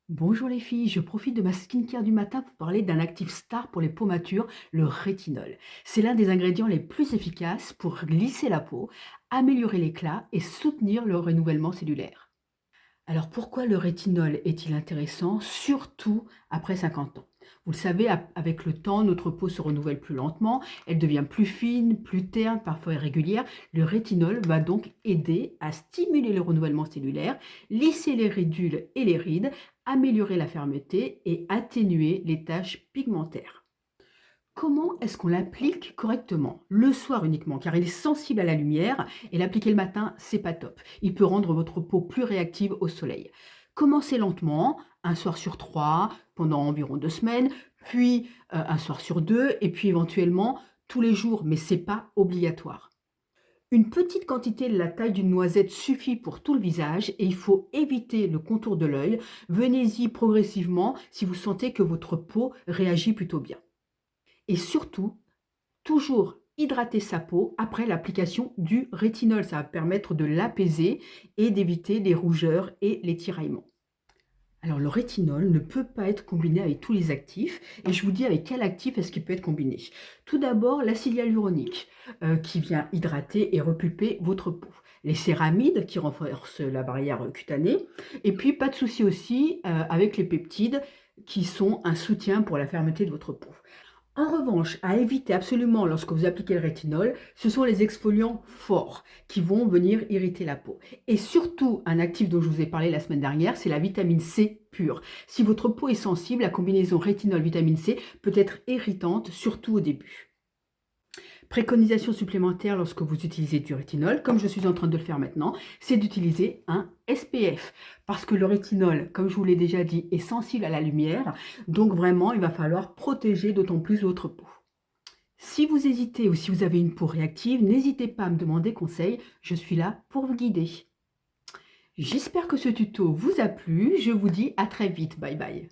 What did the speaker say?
Bonjour les filles, je profite de ma skincare du matin pour parler d'un actif star pour les peaux matures, le rétinol. C'est l'un des ingrédients les plus efficaces pour lisser la peau, améliorer l'éclat et soutenir le renouvellement cellulaire. Alors pourquoi le rétinol est-il intéressant, surtout après 50 ans? Vous le savez, avec le temps, notre peau se renouvelle plus lentement, elle devient plus fine, plus terne, parfois irrégulière. Le rétinol va donc aider à stimuler le renouvellement cellulaire, lisser les ridules et les rides, améliorer la fermeté et atténuer les taches pigmentaires. Comment est-ce qu'on l'applique correctement? Le soir uniquement, car il est sensible à la lumière et l'appliquer le matin, c'est pas top. Il peut rendre votre peau plus réactive au soleil. Commencez lentement, un soir sur 3 pendant environ 2 semaines, puis un soir sur 2 et puis éventuellement tous les jours, mais c'est pas obligatoire. Une petite quantité de la taille d'une noisette suffit pour tout le visage et il faut éviter le contour de l'œil. Venez-y progressivement si vous sentez que votre peau réagit plutôt bien. Et surtout, toujours hydrater sa peau après l'application du rétinol. Ça va permettre de l'apaiser et d'éviter les rougeurs et les tiraillements. Alors le rétinol ne peut pas être combiné avec tous les actifs et je vous dis avec quel actif est-ce qu'il peut être combiné. Tout d'abord l'acide hyaluronique qui vient hydrater et repulper votre peau. Les céramides qui renforcent la barrière cutanée et puis pas de souci aussi avec les peptides qui sont un soutien pour la fermeté de votre peau. En revanche, à éviter absolument lorsque vous appliquez le rétinol, ce sont les exfoliants forts qui vont venir irriter la peau. Et surtout, un actif dont je vous ai parlé la semaine dernière, c'est la vitamine C pure. Si votre peau est sensible, la combinaison rétinol-vitamine C peut être irritante, surtout au début. Préconisation supplémentaire lorsque vous utilisez du rétinol, comme je suis en train de le faire maintenant, c'est d'utiliser un SPF. Parce que le rétinol, comme je vous l'ai déjà dit, est sensible à la lumière. Donc vraiment, il va falloir protéger d'autant plus votre peau. Si vous hésitez ou si vous avez une peau réactive, n'hésitez pas à me demander conseil. Je suis là pour vous guider. J'espère que ce tuto vous a plu. Je vous dis à très vite. Bye bye.